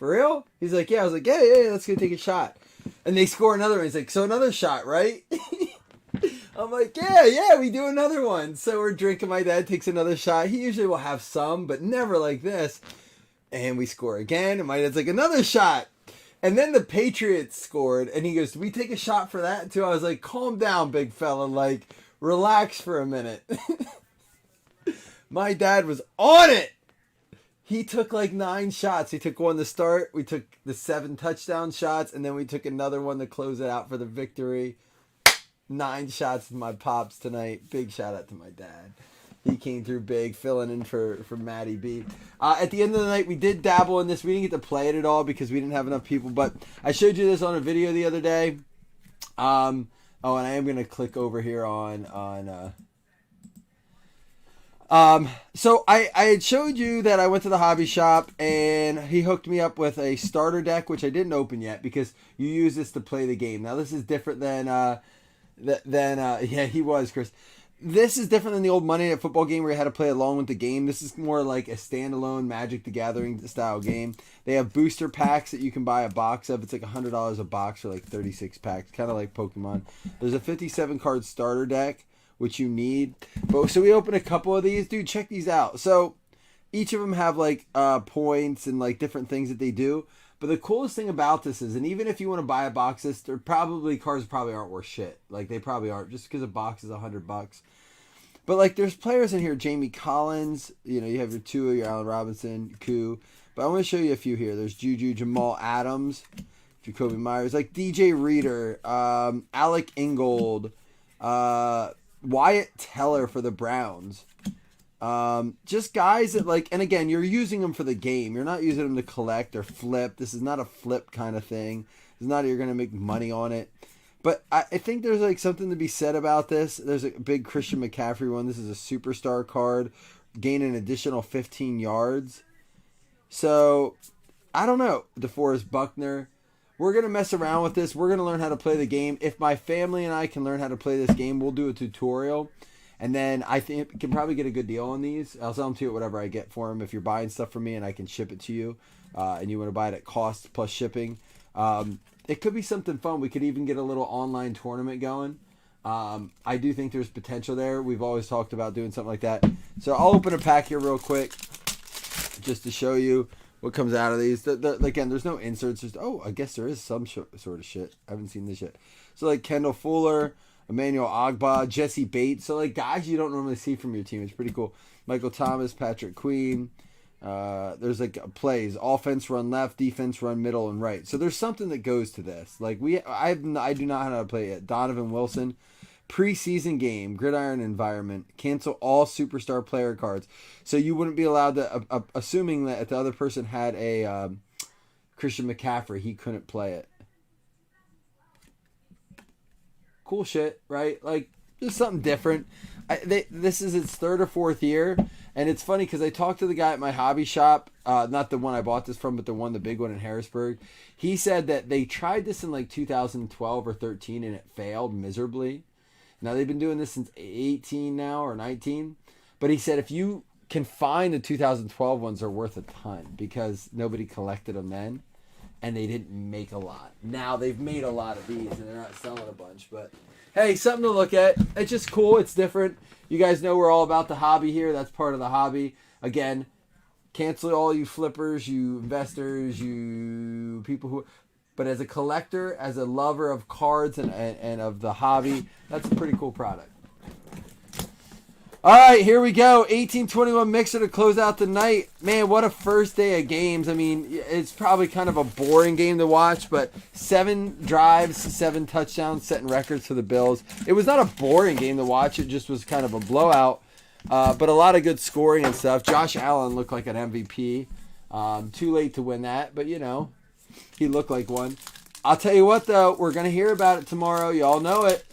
For real? He's like, yeah. I was like, yeah, let's go take a shot. And they score another one. He's like, so another shot, right? I'm like, yeah, we do another one. So we're drinking. My dad takes another shot. He usually will have some, but never like this. And we score again. And my dad's like, another shot. And then the Patriots scored. And he goes, do we take a shot for that too? I was like, calm down, big fella. Like, relax for a minute. My dad was on it. He took like 9 shots. He took one to start. We took the 7 touchdown shots. And then we took another one to close it out for the victory. 9 shots to my pops tonight. Big shout out to my dad. He came through big, filling in for Matty B. At the end of the night, we did dabble in this. We didn't get to play it at all because we didn't have enough people. But I showed you this on a video the other day. And I am going to click over here on so I had showed you that I went to the hobby shop and he hooked me up with a starter deck, which I didn't open yet because you use this to play the game. Now this is different than yeah, he was, Chris. This is different than the old Monday Night Football game where you had to play along with the game. This is more like a standalone Magic the Gathering style game. They have booster packs that you can buy a box of. It's like $100 a box for like 36 packs, kind of like Pokemon. There's a 57 card starter deck, which you need. But so we opened a couple of these. Dude, check these out. So each of them have like points and like different things that they do. But the coolest thing about this is, and even if you want to buy a box, cards probably aren't worth shit. Like they probably aren't, just because a box is $100. But like there's players in here, Jamie Collins, you have your Tua, your Allen Robinson, Koo. But I want to show you a few here. There's Juju, Jamal Adams, Jacoby Myers, like DJ Reader, Alec Ingold, Wyatt Teller for the Browns. Just guys that like, and again, you're using them for the game. You're not using them to collect or flip. This is not a flip kind of thing. It's not you're going to make money on it. But I think there's like something to be said about this. There's a big Christian McCaffrey one. This is a superstar card. Gain an additional 15 yards. So, I don't know. DeForest Buckner. We're going to mess around with this. We're going to learn how to play the game. If my family and I can learn how to play this game, we'll do a tutorial. And then I think can probably get a good deal on these. I'll sell them to you at whatever I get for them. If you're buying stuff from me and I can ship it to you, and you want to buy it at cost plus shipping, it could be something fun. We could even get a little online tournament going. I do think there's potential there. We've always talked about doing something like that. So I'll open a pack here real quick just to show you what comes out of these. Again, there's no inserts. I guess there is some sort of shit. I haven't seen this yet. So like Kendall Fuller, Emmanuel Ogbah, Jesse Bates. So like guys you don't normally see from your team. It's pretty cool. Michael Thomas, Patrick Queen. There's like plays, offense run left, defense run middle and right. So there's something that goes to this. Like I do not know how to play it. Donovan Wilson, preseason game, gridiron environment, cancel all superstar player cards. So you wouldn't be allowed to, assuming that if the other person had a Christian McCaffrey, he couldn't play it. Cool shit, right? Like just something different. This is its 3rd or 4th year. And it's funny because I talked to the guy at my hobby shop, not the one I bought this from, but the big one in Harrisburg. He said that they tried this in like 2012 or 13 and it failed miserably. Now they've been doing this since 18 now or 19. But he said if you can find the 2012 ones, are worth a ton because nobody collected them then. And they didn't make a lot. Now they've made a lot of these and they're not selling a bunch. But hey, something to look at. It's just cool. It's different. You guys know we're all about the hobby here. That's part of the hobby. Again, cancel all you flippers, you investors, you people who... But as a collector, as a lover of cards and of the hobby, that's a pretty cool product. All right, here we go. 1821 Mixer to close out the night. Man, what a first day of games. I mean, it's probably kind of a boring game to watch, but 7 drives, 7 touchdowns, setting records for the Bills. It was not a boring game to watch. It just was kind of a blowout, but a lot of good scoring and stuff. Josh Allen looked like an MVP. Too late to win that, but, he looked like one. I'll tell you what, though. We're going to hear about it tomorrow. Y'all know it.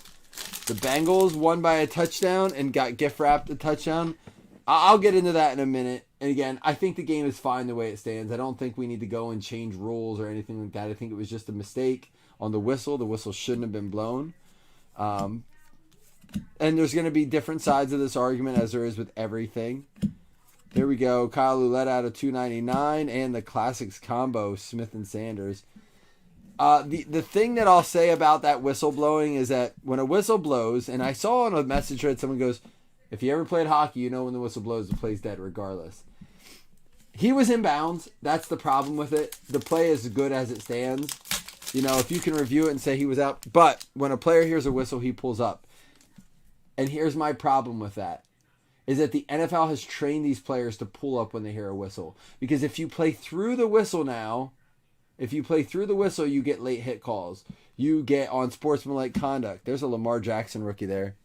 The Bengals won by a touchdown and got gift-wrapped a touchdown. I'll get into that in a minute. And again, I think the game is fine the way it stands. I don't think we need to go and change rules or anything like that. I think it was just a mistake on the whistle. The whistle shouldn't have been blown. And there's going to be different sides of this argument as there is with everything. Here we go. Kyle Ouellette out of 299 and the Classics combo, Smith and Sanders. The thing that I'll say about that whistle blowing is that when a whistle blows, and I saw on a message thread someone goes, if you ever played hockey, you know when the whistle blows, the play's dead regardless. He was in bounds. That's the problem with it. The play is good as it stands. You know, if you can review it and say he was out. But when a player hears a whistle, he pulls up. And here's my problem with that. Is that the NFL has trained these players to pull up when they hear a whistle. Because if you play through the whistle now, you get late hit calls. You get on sportsmanlike conduct. There's a Lamar Jackson rookie there.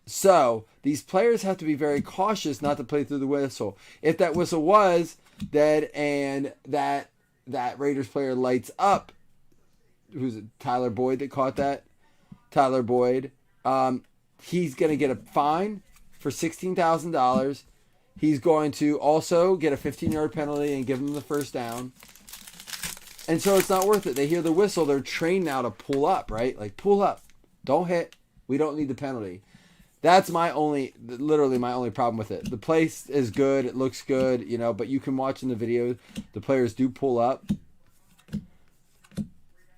So these players have to be very cautious not to play through the whistle. If that whistle was dead and that Raiders player lights up, who's it, Tyler Boyd that caught that? Tyler Boyd. He's going to get a fine for $16,000. He's going to also get a 15-yard penalty and give him the first down. And so it's not worth it. They hear the whistle. They're trained now to pull up, right? Like, pull up. Don't hit. We don't need the penalty. That's literally my only problem with it. The play is good. It looks good, you know, but you can watch in the video. The players do pull up.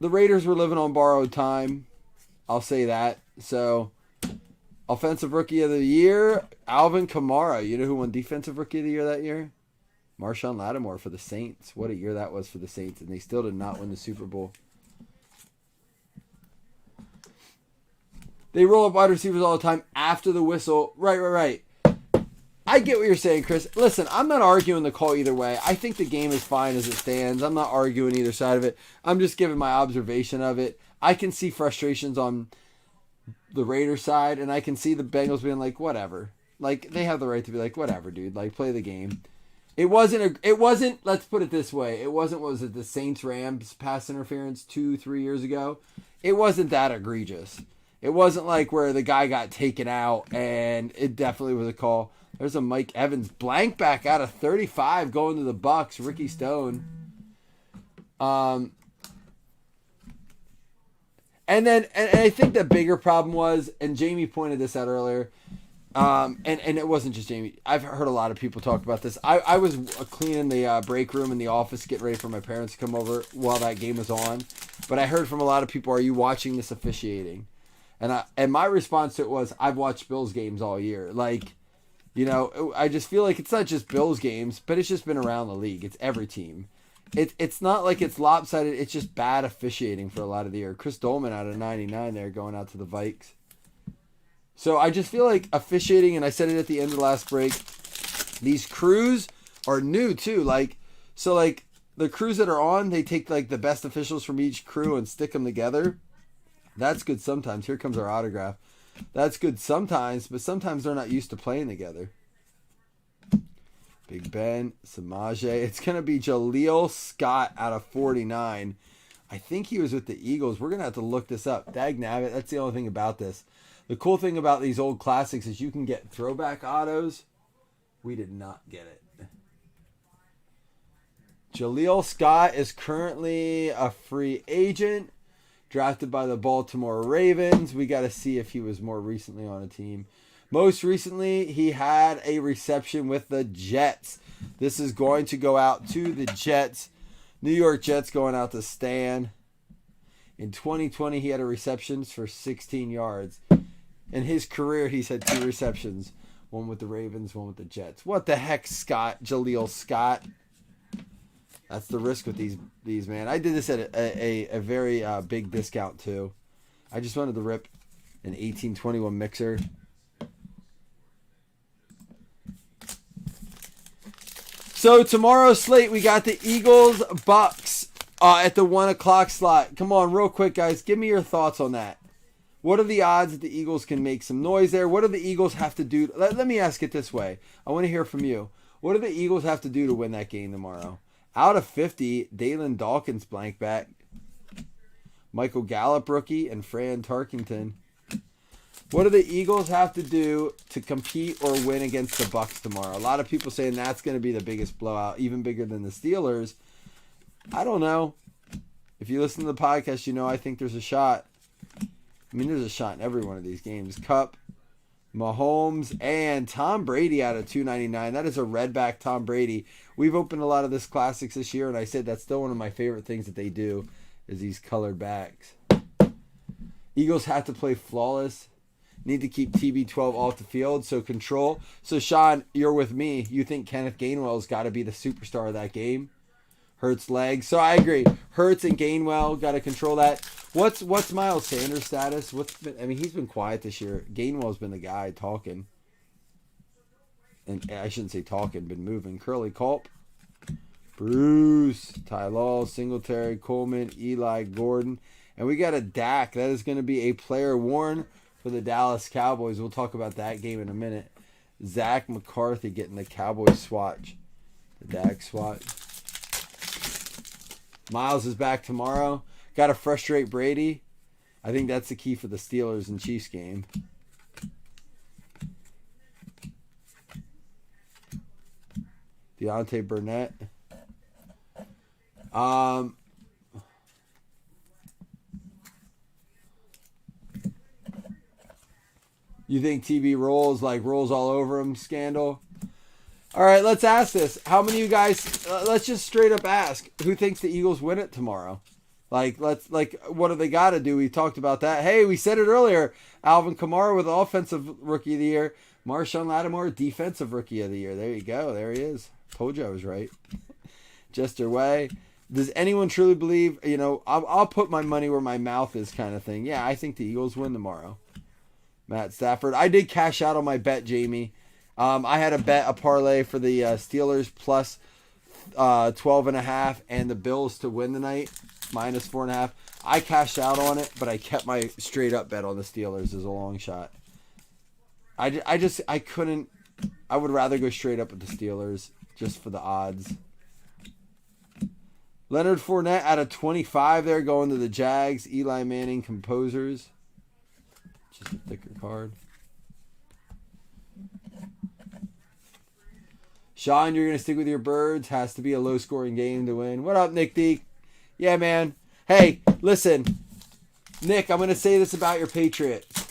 The Raiders were living on borrowed time. I'll say that. So, Offensive Rookie of the Year, Alvin Kamara. You know who won Defensive Rookie of the Year that year? Marshawn Lattimore for the Saints. What a year that was for the Saints, and they still did not win the Super Bowl. They roll up wide receivers all the time after the whistle. Right. I get what you're saying, Chris. Listen, I'm not arguing the call either way. I think the game is fine as it stands. I'm not arguing either side of it. I'm just giving my observation of it. I can see frustrations on the Raiders side, and I can see the Bengals being like, whatever. Like, they have the right to be like, whatever, dude. Like, play the game. It wasn't, let's put it this way. It wasn't, what was it, the Saints-Rams pass interference 2-3 years ago? It wasn't that egregious. It wasn't like where the guy got taken out, and it definitely was a call. There's a Mike Evans blank back out of 35 going to the Bucks. Ricky Stone. And I think the bigger problem was, and Jamie pointed this out earlier, and it wasn't just Jamie. I've heard a lot of people talk about this. I was cleaning the break room in the office, getting ready for my parents to come over while that game was on. But I heard from a lot of people, are you watching this officiating? And my response to it was, I've watched Bills games all year. Like, you know, I just feel like it's not just Bills games, but it's just been around the league. It's every team. It's not like it's lopsided. It's just bad officiating for a lot of the year. Chris Dolman out of 99 there going out to the Vikes. So I just feel like officiating, and I said it at the end of the last break, these crews are new too. Like the crews that are on, they take like the best officials from each crew and stick them together. That's good sometimes. Here comes our autograph. That's good sometimes, but sometimes they're not used to playing together. Big Ben, Samaje. It's going to be Jaleel Scott out of 49. I think he was with the Eagles. We're going to have to look this up. Dagnabbit, that's the only thing about this. The cool thing about these old classics is you can get throwback autos. We did not get it. Jaleel Scott is currently a free agent. Drafted by the Baltimore Ravens. We got to see if he was more recently on a team. Most recently, he had a reception with the Jets. This is going to go out to the Jets. New York Jets going out to Stan. In 2020, he had a reception for 16 yards. In his career, he's had 2 receptions. One with the Ravens, one with the Jets. What the heck, Scott? Jaleel Scott. That's the risk with these man. I did this at a very big discount too. I just wanted to rip an 1821 mixer. So tomorrow's slate, we got the Eagles Bucks at the 1 o'clock slot. Come on, real quick, guys. Give me your thoughts on that. What are the odds that the Eagles can make some noise there? What do the Eagles have to do? Let me ask it this way. I want to hear from you. What do the Eagles have to do to win that game tomorrow? Out of 50, Dalen Dawkins blank back. Michael Gallup rookie and Fran Tarkington. What do the Eagles have to do to compete or win against the Bucks tomorrow? A lot of people saying that's going to be the biggest blowout, even bigger than the Steelers. I don't know. If you listen to the podcast, you know I think there's a shot. I mean, there's a shot in every one of these games. Cup, Mahomes and Tom Brady out of 299. That is a redback Tom Brady. We've opened a lot of this classics this year, and I said that's still one of my favorite things that they do is these colored backs. Eagles have to play flawless. Need to keep TB12 off the field, so control. So, Sean, you're with me. You think Kenneth Gainwell's got to be the superstar of that game? Hurts legs. So I agree. Hurts and Gainwell got to control that. What's Miles Sanders' status? He's been quiet this year. Gainwell's been the guy talking. And I shouldn't say talking, been moving. Curly Culp. Bruce. Ty Law, Singletary, Coleman, Eli, Gordon. And we got a Dak. That is going to be a player worn for the Dallas Cowboys. We'll talk about that game in a minute. Zach McCarthy getting the Cowboys swatch. The Dak swatch. Miles is back tomorrow. Got to frustrate Brady. I think that's the key for the Steelers and Chiefs game. Deontay Burnett. You think TB rolls all over him scandal? All right, let's ask this. How many of you guys, let's just straight up ask, who thinks the Eagles win it tomorrow? What do they got to do? We talked about that. Hey, we said it earlier. Alvin Kamara with Offensive Rookie of the Year. Marshawn Lattimore, Defensive Rookie of the Year. There you go. There he is. Told you I was right. Jester Way. Does anyone truly believe, I'll put my money where my mouth is kind of thing. Yeah, I think the Eagles win tomorrow. Matt Stafford. I did cash out on my bet, Jamie. I had a parlay for the Steelers plus 12.5 and the Bills to win the night minus 4.5. I cashed out on it, but I kept my straight up bet on the Steelers as a long shot. I couldn't. I would rather go straight up with the Steelers just for the odds. Leonard Fournette out of 25 there going to the Jags. Eli Manning Composers. Just a thicker card. Sean, you're going to stick with your Birds. Has to be a low-scoring game to win. What up, Nick D? Yeah, man. Hey, listen. Nick, I'm going to say this about your Patriots.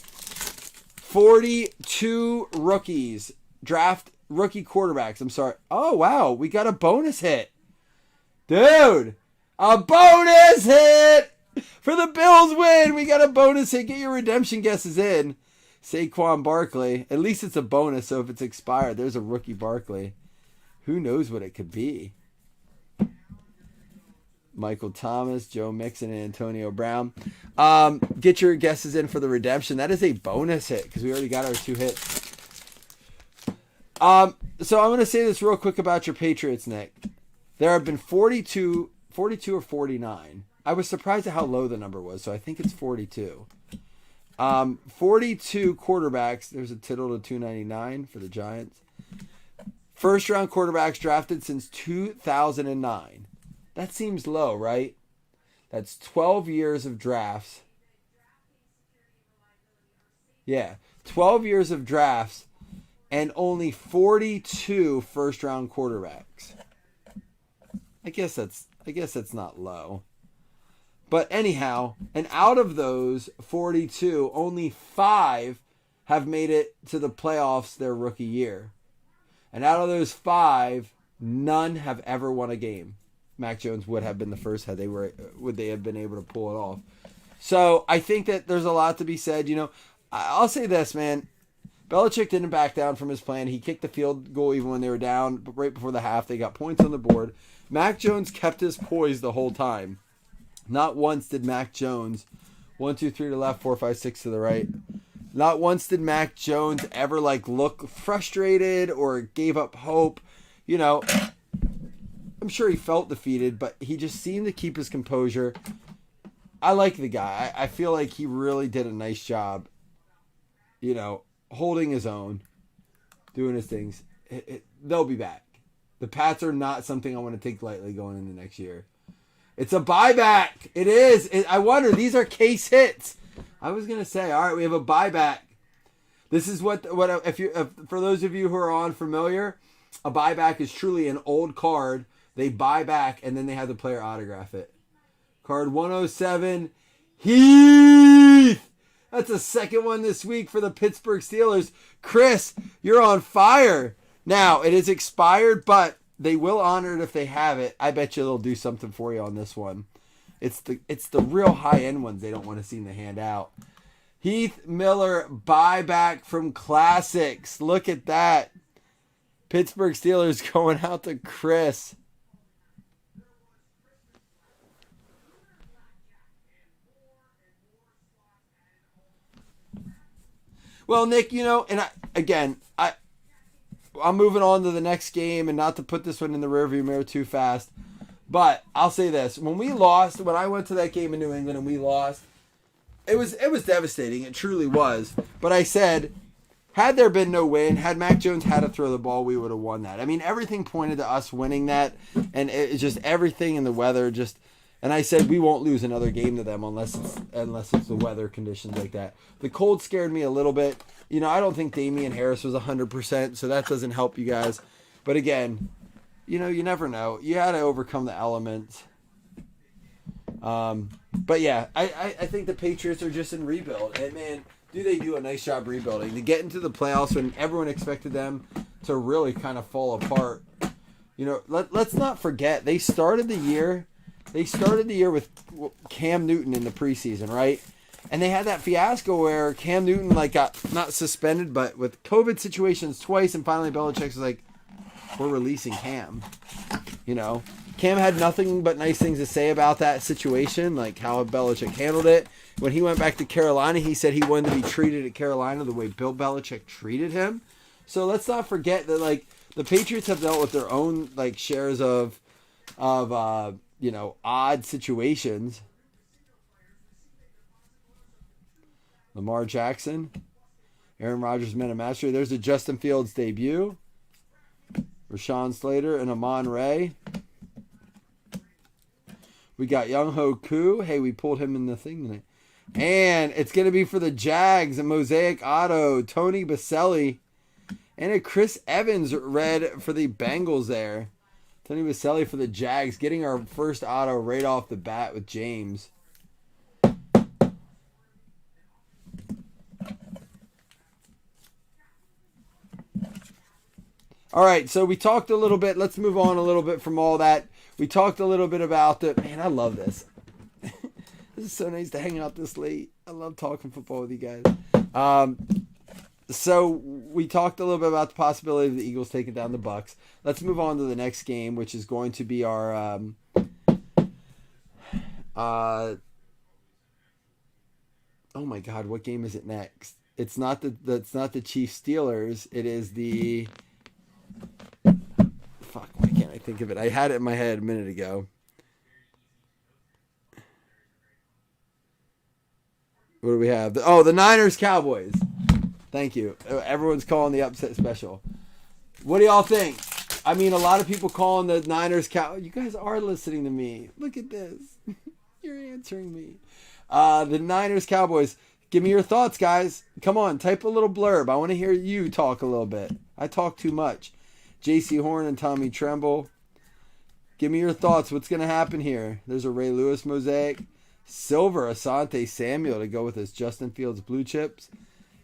42 rookies. Draft rookie quarterbacks. I'm sorry. Oh, wow. We got a bonus hit. Dude. A bonus hit. For the Bills win. We got a bonus hit. Get your redemption guesses in. Saquon Barkley. At least it's a bonus, so if it's expired, there's a rookie Barkley. Who knows what it could be? Michael Thomas, Joe Mixon, and Antonio Brown. Get your guesses in for the redemption. That is a bonus hit because we already got our 2 hits. So I'm going to say this real quick about your Patriots, Nick. There have been 42 or 49. I was surprised at how low the number was, so I think it's 42. 42 quarterbacks. There's a tittle to 299 for the Giants. First round quarterbacks drafted since 2009. That seems low, right? That's 12 years of drafts. Yeah, 12 years of drafts and only 42 first round quarterbacks. I guess that's not low. But anyhow, and out of those 42, only 5 have made it to the playoffs their rookie year. And out of those 5, none have ever won a game. Mac Jones would have been the first would they have been able to pull it off. So I think that there's a lot to be said. I'll say this, man. Belichick didn't back down from his plan. He kicked the field goal even when they were down. But right before the half, they got points on the board. Mac Jones kept his poise the whole time. Not once did Mac Jones, 1, 2, 3 to the left, 4, 5, 6 to the right. Not once did Mac Jones ever look frustrated or gave up hope. I'm sure he felt defeated, but he just seemed to keep his composure. I like the guy. I feel like he really did a nice job, holding his own, doing his things. They'll be back. The Pats are not something I want to take lightly going into next year. It's a buyback. It is. I wonder, these are case hits. I was going to say, all right, we have a buyback. This is what for those of you who are unfamiliar, a buyback is truly an old card. They buy back, and then they have the player autograph it. Card 107, Heath. That's the second one this week for the Pittsburgh Steelers. Chris, you're on fire. Now, it is expired, but they will honor it if they have it. I bet you they'll do something for you on this one. It's the real high-end ones they don't want to seem to hand out. Heath Miller buyback from Classics. Look at that. Pittsburgh Steelers going out to Chris. Well, Nick, and I'm moving on to the next game, and not to put this one in the rearview mirror too fast, but I'll say this: when I went to that game in New England and we lost, it was devastating. It truly was. But I said, had there been no win, had Mac Jones had to throw the ball, we would have won that. I mean, everything pointed to us winning that, and it's just everything in the weather just. And I said we won't lose another game to them unless it's the weather conditions like that. The cold scared me a little bit. I don't think Damian Harris was 100%, so that doesn't help you guys. But again, you never know. You had to overcome the elements. But yeah, I think the Patriots are just in rebuild. And man, do they do a nice job rebuilding. To get into the playoffs when everyone expected them to really kind of fall apart. Let's not forget, they started the year with Cam Newton in the preseason, right? And they had that fiasco where Cam Newton got not suspended, but with COVID situations twice, and finally Belichick was like, we're releasing Cam. Cam had nothing but nice things to say about that situation, like how Belichick handled it. When he went back to Carolina, he said he wanted to be treated at Carolina the way Bill Belichick treated him. So let's not forget that the Patriots have dealt with their own shares of odd situations. Lamar Jackson, Aaron Rodgers men of mastery. There's the Justin Fields debut. Rashawn Slater and Amon Ray. We got Young Ho Koo. Hey, we pulled him in the thing tonight. And it's going to be for the Jags, a Mosaic Auto, Tony Baselli. And a Chris Evans red for the Bengals there. Tony Baselli for the Jags, getting our first auto right off the bat with James. All right, so we talked a little bit. Let's move on a little bit from all that. We talked a little bit about man, I love this. This is so nice to hang out this late. I love talking football with you guys. So we talked a little bit about the possibility of the Eagles taking down the Bucs. Let's move on to the next game, which is going to be our oh my God, what game is it next? It's not the Chiefs Steelers. It is the why can't I think of it? I had it in my head a minute ago. What do we have? The Niners Cowboys. Thank you. Everyone's calling the upset special. What do y'all think? I mean, a lot of people calling the Niners You guys are listening to me. Look at this. You're answering me. The Niners Cowboys. Give me your thoughts, guys. Come on, type a little blurb. I want to hear you talk a little bit. I talk too much. J.C. Horn and Tommy Tremble. Give me your thoughts. What's going to happen here? There's a Ray Lewis mosaic. Silver Asante Samuel to go with his Justin Fields blue chips.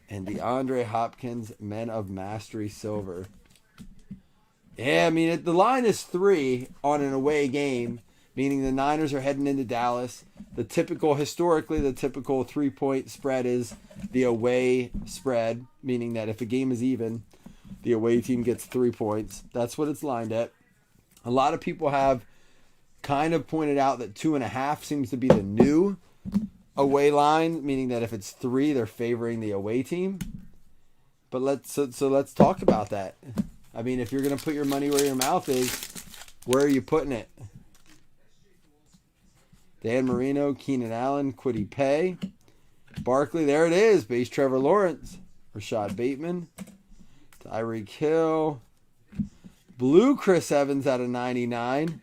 And DeAndre Hopkins Men of Mastery silver. Yeah, I mean, the line is 3 on an away game, meaning the Niners are heading into Dallas. Historically, the typical 3-point spread is the away spread, meaning that if a game is even, the away team gets 3 points. That's what it's lined at. A lot of people have kind of pointed out that 2.5 seems to be the new away line, meaning that if it's 3, they're favoring the away team. But let's talk about that. I mean, if you're going to put your money where your mouth is, where are you putting it? Dan Marino, Keenan Allen, Kwity Paye, Barkley, there it is. Base Trevor Lawrence, Rashad Bateman, Tyreek Hill, blue Chris Evans out of 99.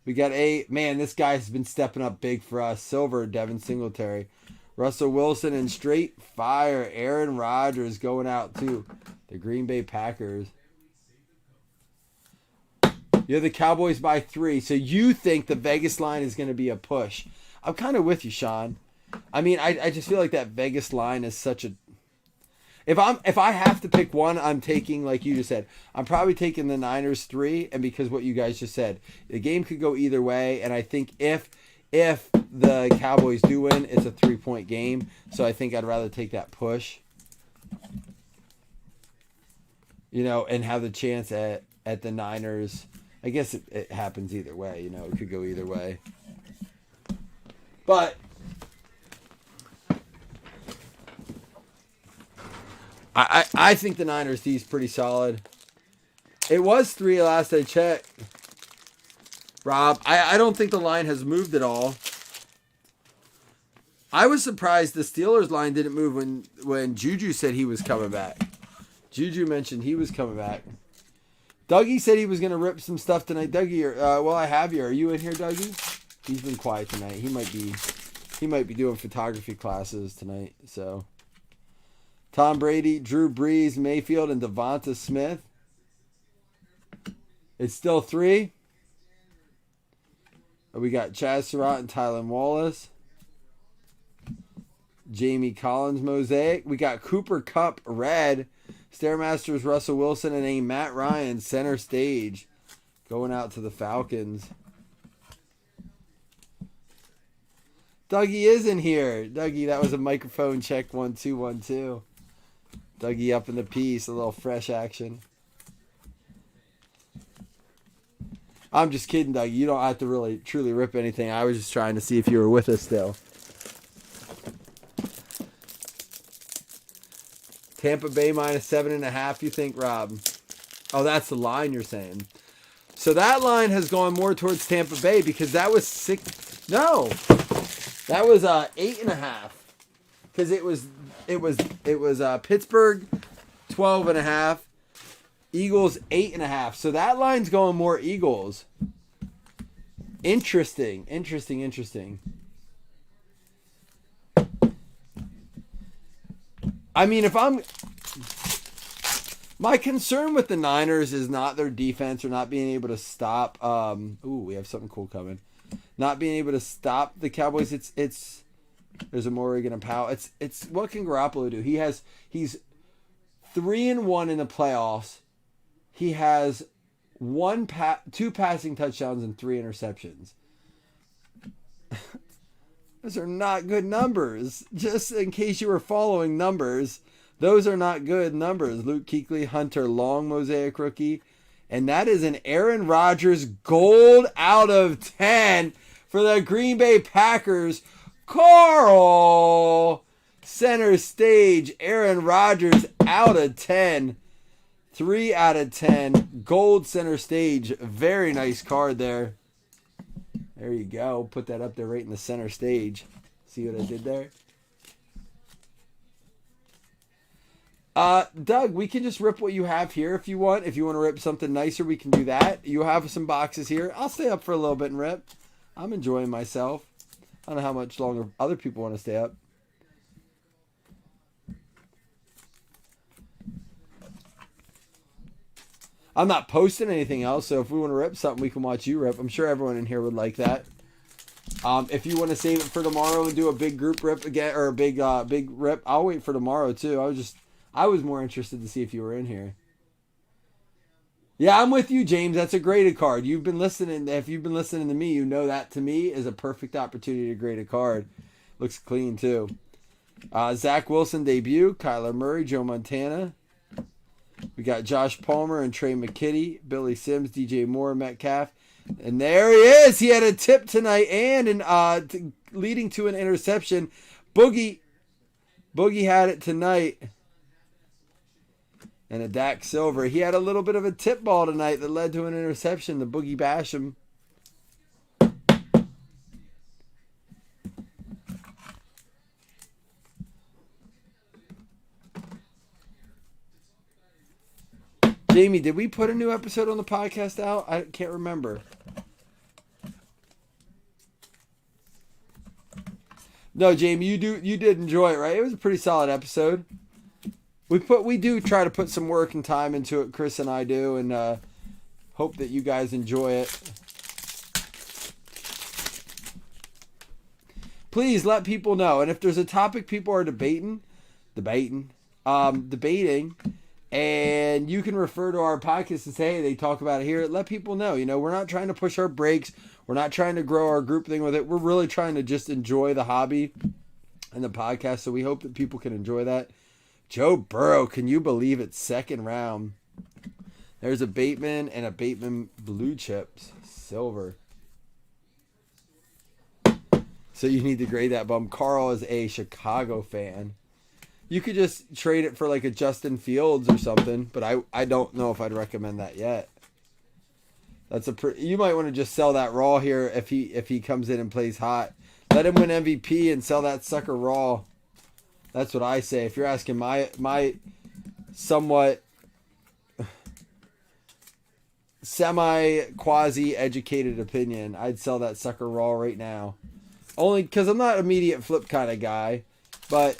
We got this guy's been stepping up big for us. Silver, Devin Singletary. Russell Wilson and straight fire. Aaron Rodgers going out to the Green Bay Packers. You're the Cowboys by 3. So you think the Vegas line is going to be a push. I'm kind of with you, Sean. I mean, I just feel like that Vegas line is such a. If I have to pick one, I'm taking, like you just said, I'm probably taking the Niners 3, and because what you guys just said, the game could go either way, and I think if the Cowboys do win, it's a 3-point game, so I think I'd rather take that push, and have the chance at the Niners. I guess it happens either way, it could go either way, but. I think the Niners D is pretty solid. It was 3 last I checked. Rob, I don't think the line has moved at all. I was surprised the Steelers line didn't move when Juju said he was coming back. Juju mentioned he was coming back. Dougie said he was going to rip some stuff tonight. Dougie, I have you. Are you in here, Dougie? He's been quiet tonight. He might be doing photography classes tonight, so... Tom Brady, Drew Brees, Mayfield, and Devonta Smith. It's still 3. We got Chaz Surratt and Tylan Wallace. Jamie Collins, Mosaic. We got Cooper Kupp, red. Stairmasters, Russell Wilson, and a Matt Ryan, center stage. Going out to the Falcons. Dougie is in here. Dougie, that was a microphone check 1 2 1 2. Dougie up in the piece, a little fresh action. I'm just kidding, Dougie. You don't have to really truly rip anything. I was just trying to see if you were with us still. Tampa Bay minus 7.5, you think, Rob? Oh, that's the line you're saying. So that line has gone more towards Tampa Bay because that was 6. No, that was 8.5. Because it was Pittsburgh 12.5, Eagles 8.5. So that line's going more Eagles. Interesting. I mean, my concern with the Niners is not their defense or not being able to stop. We have something cool coming. Not being able to stop the Cowboys. It's. There's a Morgan and Powell. It's what can Garoppolo do? He's 3-1 in the playoffs. He has 2 passing touchdowns and 3 interceptions. Those are not good numbers. Just in case you were following numbers, those are not good numbers. Luke Kuechly, Hunter Long, Mosaic rookie, and that is an Aaron Rodgers gold out of 10 for the Green Bay Packers. Carl, center stage, Aaron Rodgers out of 10. 3 out of 10. Gold center stage. Very nice card there. There you go. Put that up there right in the center stage. See what I did there? Doug, we can just rip what you have here if you want. If you want to rip something nicer, we can do that. You have some boxes here. I'll stay up for a little bit and rip. I'm enjoying myself. I don't know how much longer other people want to stay up. I'm not posting anything else, so if we want to rip something, we can watch you rip. I'm sure everyone in here would like that. If you want to save it for tomorrow and do a big group rip again, or a big rip, I'll wait for tomorrow too. I was more interested to see if you were in here. Yeah, I'm with you, James. That's a graded card. You've been listening. If you've been listening to me, you know that to me is a perfect opportunity to grade a card. Looks clean too. Zach Wilson debut. Kyler Murray, Joe Montana. We got Josh Palmer and Trey McKitty, Billy Sims, DJ Moore, Metcalf. And there he is. He had a tip tonight and leading to an interception. Boogie had it tonight. And a Dak Silver. He had a little bit of a tip ball tonight that led to an interception. The Boogie Basham. Jamie, did we put a new episode on the podcast out? I can't remember. No, Jamie, you did enjoy it, right? It was a pretty solid episode. We do try to put some work and time into it. Chris and I do, and hope that you guys enjoy it. please let people know. And if there's a topic people are debating, and you can refer to our podcast and say, hey, they talk about it here. Let people know. We're not trying to push our brakes. We're not trying to grow our group thing with it. We're really trying to just enjoy the hobby and the podcast. So we hope that people can enjoy that. Joe Burrow, can you believe it? Second round. There's a Bateman and a Bateman Blue Chips. Silver. So you need to grade that bum. Carl is a Chicago fan. You could just trade it for like a Justin Fields or something, but I don't know if I'd recommend that yet. You might want to just sell that raw here if he comes in and plays hot. Let him win MVP and sell that sucker raw. That's what I say. If you're asking my somewhat semi-quasi-educated opinion, I'd sell that sucker raw right now. Only because I'm not immediate flip kind of guy, but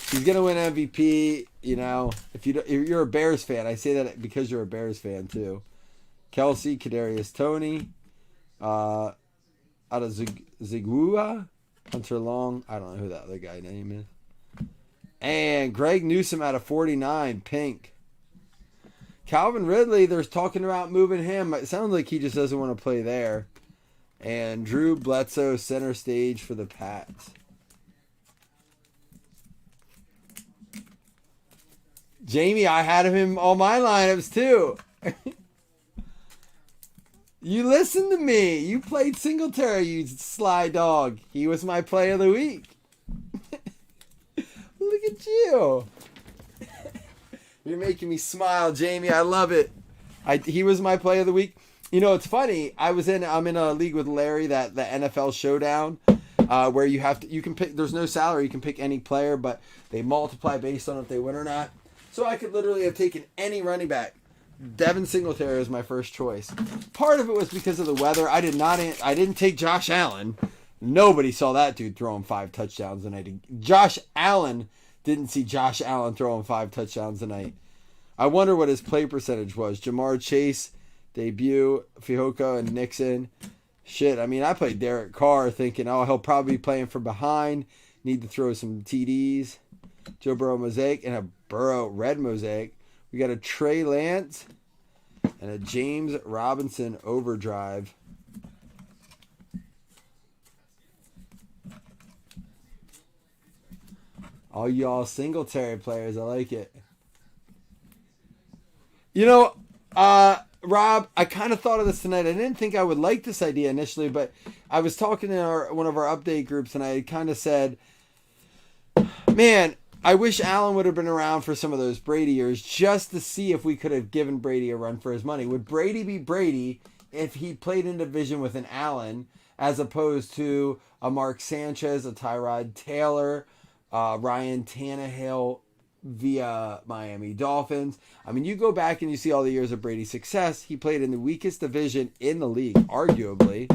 he's gonna win MVP. If you're a Bears fan, I say that because you're a Bears fan too. Kelsey, Kadarius Toney, out of Zigua, Hunter Long. I don't know who that other guy name is. And Greg Newsome out of 49, pink. Calvin Ridley, they're talking about moving him. It sounds like he just doesn't want to play there. And Drew Bledsoe, center stage for the Pats. Jamie, I had him on my lineups too. You listened to me. You played Singletary, you sly dog. He was my play of the week. Look at you. You're making me smile, Jamie. I love it. He was my play of the week. It's funny. I'm in a league with Larry, the NFL Showdown, where you can pick. There's no salary. You can pick any player, but they multiply based on if they win or not. So I could literally have taken any running back. Devin Singletary was my first choice. Part of it was because of the weather. I didn't take Josh Allen. Nobody saw that dude throwing 5 touchdowns tonight. Josh Allen didn't see Josh Allen throwing 5 touchdowns tonight. I wonder what his play percentage was. Jamar Chase, debut, Fihoko and Nixon. Shit, I played Derek Carr thinking, he'll probably be playing from behind. Need to throw some TDs. Joe Burrow mosaic and a Burrow red mosaic. We got a Trey Lance and a James Robinson overdrive. All y'all Singletary players, I like it. Rob, I kind of thought of this tonight. I didn't think I would like this idea initially, but I was talking in one of our update groups, and I kind of said, man, I wish Allen would have been around for some of those Brady years just to see if we could have given Brady a run for his money. Would Brady be Brady if he played in division with an Allen as opposed to a Mark Sanchez, a Tyrod Taylor, Ryan Tannehill via Miami Dolphins? You go back and you see all the years of Brady's success. He played in the weakest division in the league, arguably,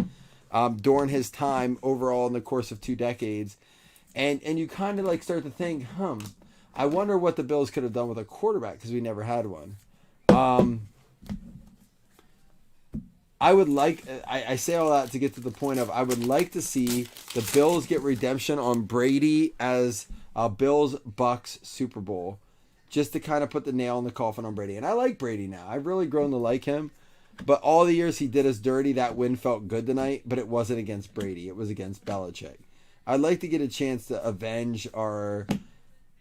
during his time overall in the course of 2 decades. And you kind of start to think, I wonder what the Bills could have done with a quarterback because we never had one. I say all that to get to the point of I would like to see the Bills get redemption on Brady as a Bills-Bucks Super Bowl just to kind of put the nail in the coffin on Brady. And I like Brady now. I've really grown to like him. But all the years he did us dirty, that win felt good tonight, but it wasn't against Brady. It was against Belichick. I'd like to get a chance to avenge our,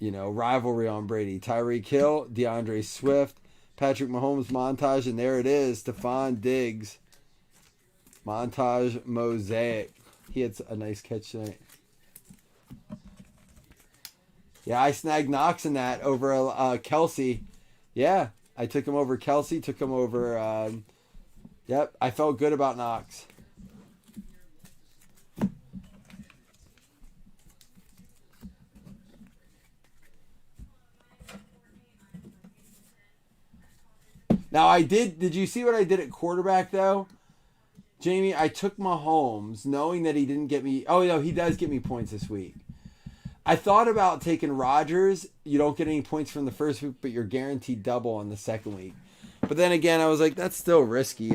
rivalry on Brady. Tyreek Hill, DeAndre Swift, Patrick Mahomes montage, and there it is, Stephon Diggs. Montage mosaic. He had a nice catch tonight. Yeah, I snagged Knox in that over Kelsey. Yeah, I took him over Kelsey, took him over... Yep, I felt good about Knox. Now, did you see what I did at quarterback, though? Jamie, I took Mahomes, knowing that he didn't get me... Oh, no, he does get me points this week. I thought about taking Rodgers. You don't get any points from the first week, but you're guaranteed double on the second week. But then again, I was like, that's still risky.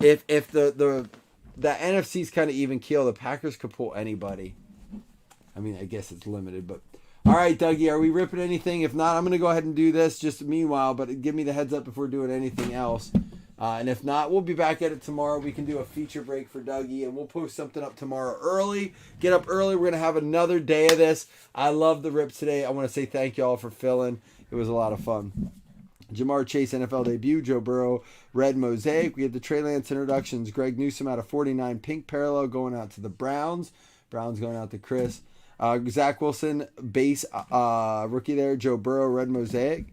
If the that NFC's kind of even keel. The Packers could pull anybody. I mean, I guess it's limited, but all right, Dougie, are we ripping anything? If not, I'm going to go ahead and do this just meanwhile, but give me the heads up if we're doing anything else. And if not, we'll be back at it tomorrow. We can do a feature break for Dougie, and we'll post something up tomorrow early. Get up early. We're going to have another day of this. I love the rips today. I want to say thank you all for filling. It was a lot of fun. Jamar Chase NFL debut, Joe Burrow red mosaic. We had the Trey Lance introductions. Greg Newsome out of 49 pink parallel going out to the Browns. Browns going out to Chris. Zach Wilson base rookie there. Joe Burrow red mosaic.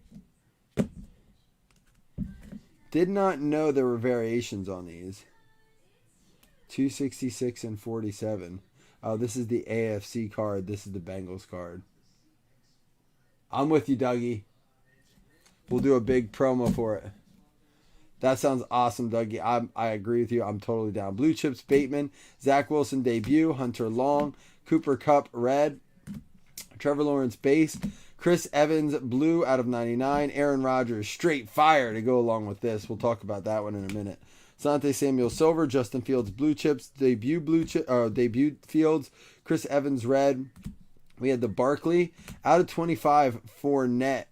Did not know there were variations on these. 266 and 47. Oh, this is the AFC card. This is the Bengals card. I'm with you, Dougie. We'll do a big promo for it. That sounds awesome, Dougie. I agree with you. I'm totally down. Blue Chips Bateman. Zach Wilson debut. Hunter Long. Cooper Kupp red. Trevor Lawrence base. Chris Evans blue out of 99. Aaron Rodgers straight fire to go along with this. We'll talk about that one in a minute. Asante Samuel silver. Justin Fields blue chips. Debut Fields. Chris Evans red. We had the Barkley out of 25 Fournette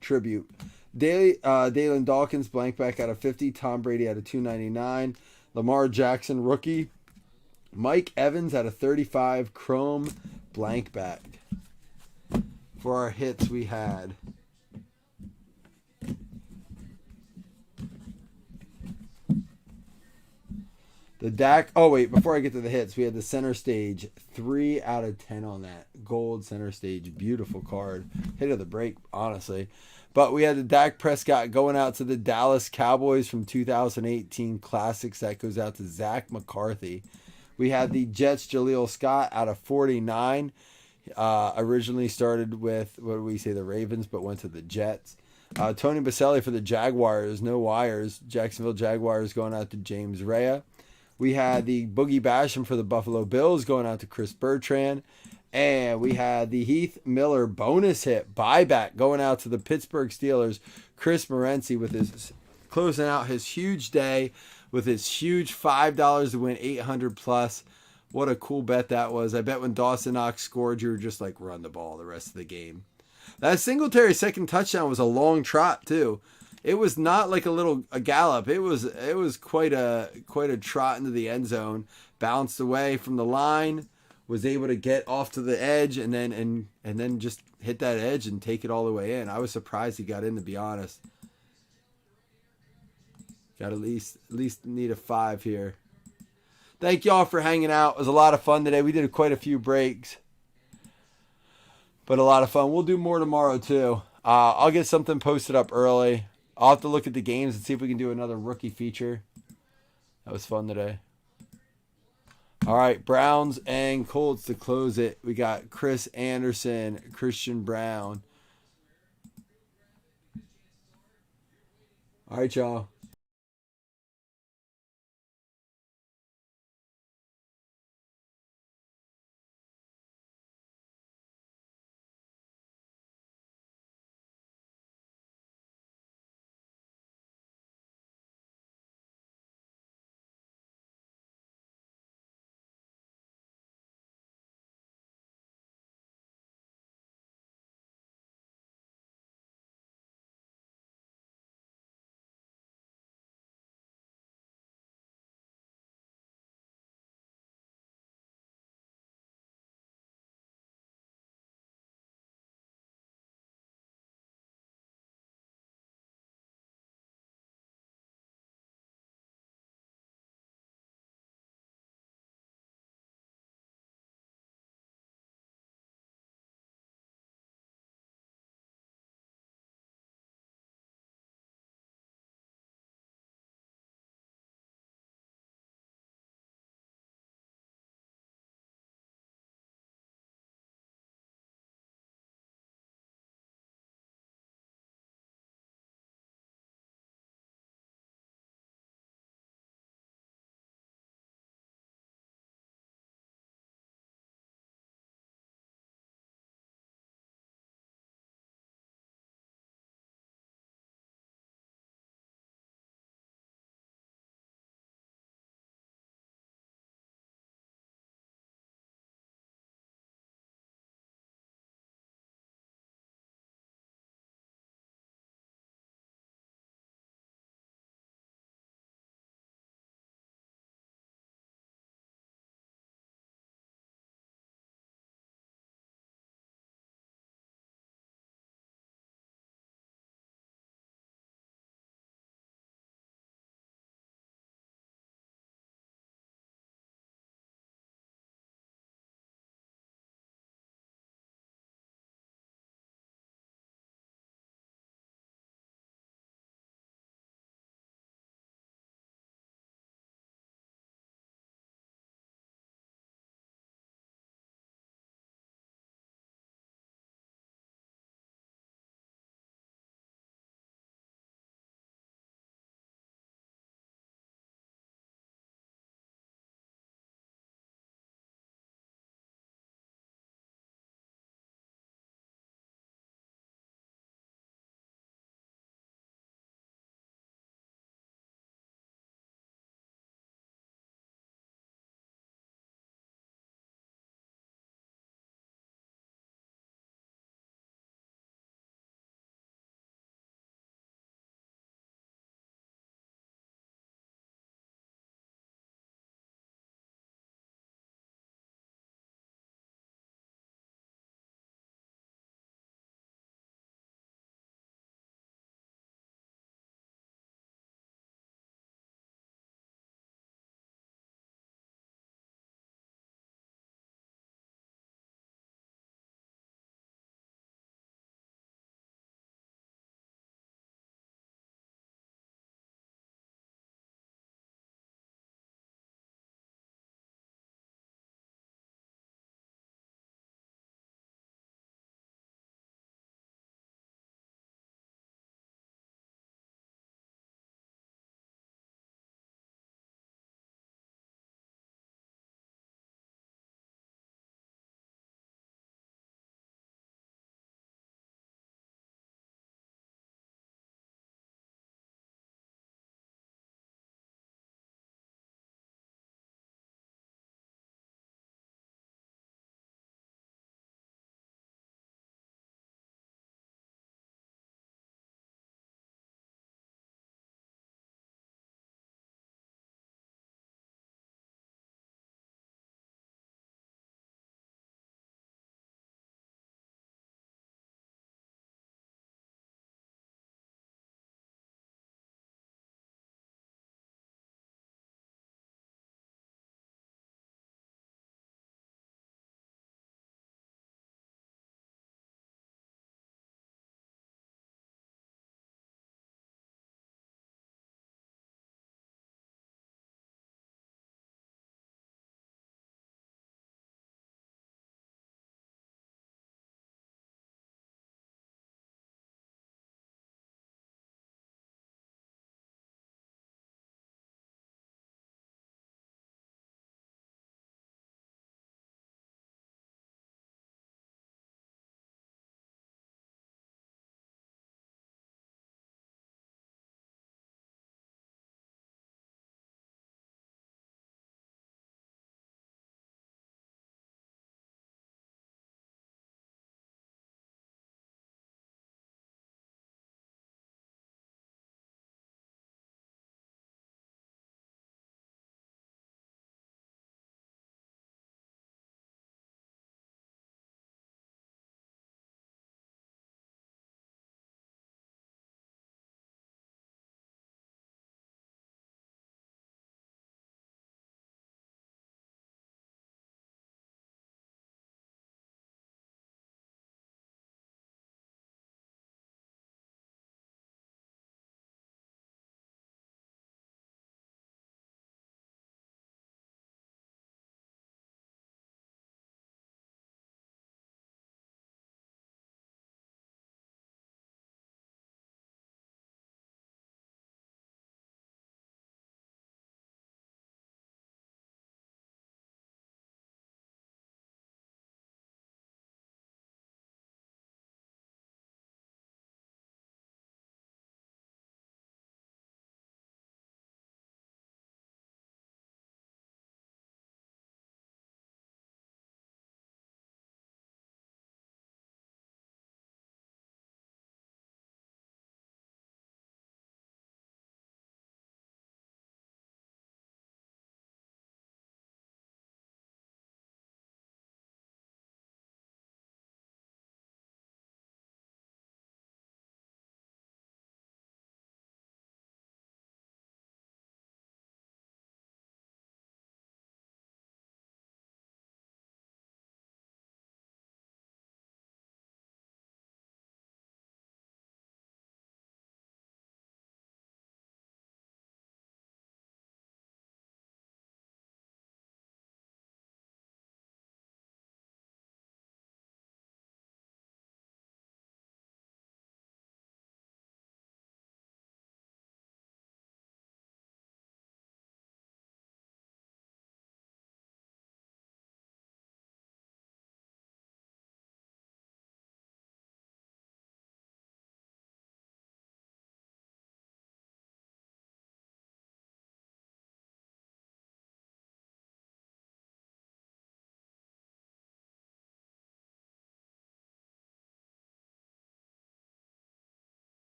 tribute. Dalen Dawkins blank back out of 50. Tom Brady out of 299. Lamar Jackson rookie. Mike Evans out of 35 chrome blank back. For our hits, we had the Dak. Oh, wait. Before I get to the hits, we had the center stage. 3 out of 10 on that. Gold center stage. Beautiful card. Hit of the break, honestly. But we had the Dak Prescott going out to the Dallas Cowboys from 2018 Classics. That goes out to Zach McCarthy. We had the Jets Jaleel Scott out of 49. Originally started with, what do we say, the Ravens, but went to the Jets. Tony Baselli for the Jaguars, no wires. Jacksonville Jaguars going out to James Rea. We had the Boogie Basham for the Buffalo Bills going out to Chris Bertrand. And we had the Heath Miller bonus hit buyback going out to the Pittsburgh Steelers. Chris Morency with his closing out his huge day with his huge $5 to win 800 plus. What a cool bet that was. I bet when Dawson Knox scored, you were just like, run the ball the rest of the game. That Singletary second touchdown was a long trot, too. It was not like a gallop. It was quite a trot into the end zone. Bounced away from the line, was able to get off to the edge, and then just hit that edge and take it all the way in. I was surprised he got in, to be honest. Got at least need a 5 here. Thank y'all for hanging out. It was a lot of fun today. We did quite a few breaks, but a lot of fun. We'll do more tomorrow too. I'll get something posted up early. I'll have to look at the games and see if we can do another rookie feature. That was fun today. All right, Browns and Colts to close it. We got Chris Anderson, Christian Brown. All right, y'all.